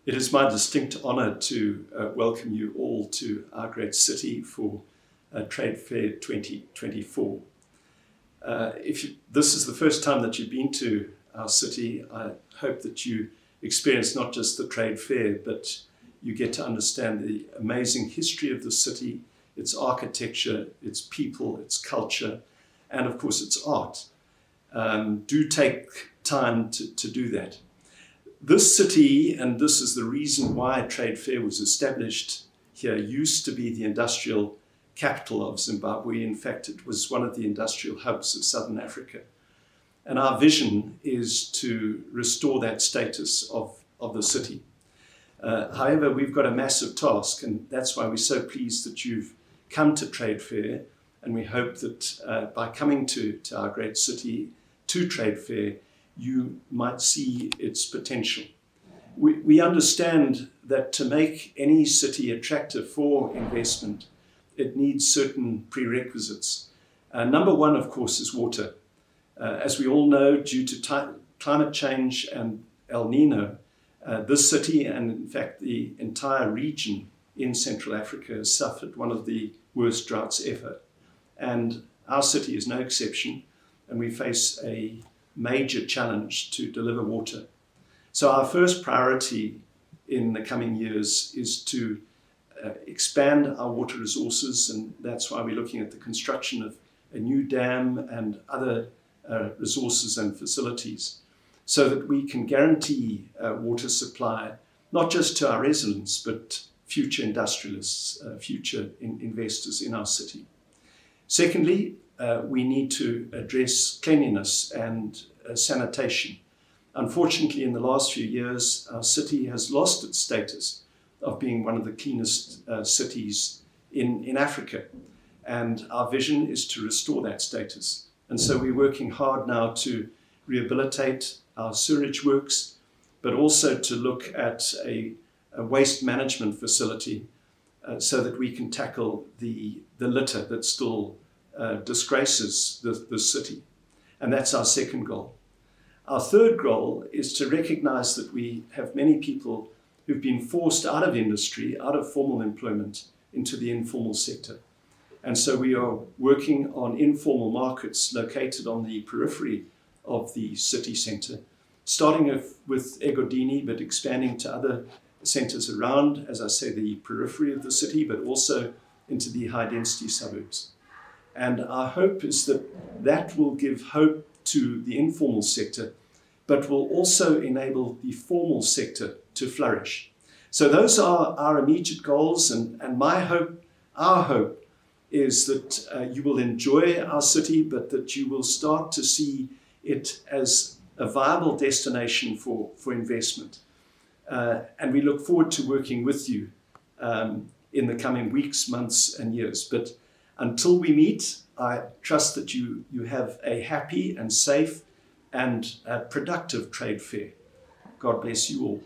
It is my distinct honour to welcome you all to our great city for Trade Fair 2024. If this is the first time that you've been to our city, I hope that you experience not just the trade fair, but you get to understand the amazing history of the city, its architecture, its people, its culture, and of course its art. Do take time to do that. This city, and this is the reason why Trade Fair was established here, used to be the industrial capital of Zimbabwe. In fact, it was one of the industrial hubs of Southern Africa. And our vision is to restore that status of the city. However, we've got a massive task, and that's why we're so pleased that you've come to Trade Fair. And we hope that by coming to our great city, to Trade Fair, you might see its potential. We understand that to make any city attractive for investment, it needs certain prerequisites. Number one, of course, is water. As we all know, due to climate change and El Nino, this city, and in fact the entire region in Central Africa, has suffered one of the worst droughts ever. And our city is no exception, and we face a major challenge to deliver water. So our first priority in the coming years is to expand our water resources, and that's why we're looking at the construction of a new dam and other resources and facilities, so that we can guarantee water supply, not just to our residents, but future industrialists, future investors in our city. Secondly, we need to address cleanliness and sanitation. Unfortunately, in the last few years, our city has lost its status of being one of the cleanest cities in Africa. And our vision is to restore that status. And so we're working hard now to rehabilitate our sewage works, but also to look at a waste management facility so that we can tackle the litter that still disgraces the city. And that's our second goal. Our third goal is to recognize that we have many people who've been forced out of industry, out of formal employment, into the informal sector. And so we are working on informal markets located on the periphery of the city centre, starting with Egodini, but expanding to other centres around, as I say, the periphery of the city, but also into the high-density suburbs. And our hope is that that will give hope to the informal sector, but will also enable the formal sector to flourish. So those are our immediate goals, and my hope, our hope, is that you will enjoy our city, but that you will start to see it as a viable destination for investment. And we look forward to working with you in the coming weeks, months, and years. But until we meet, I trust that you have a happy and safe and productive trade fair. God bless you all.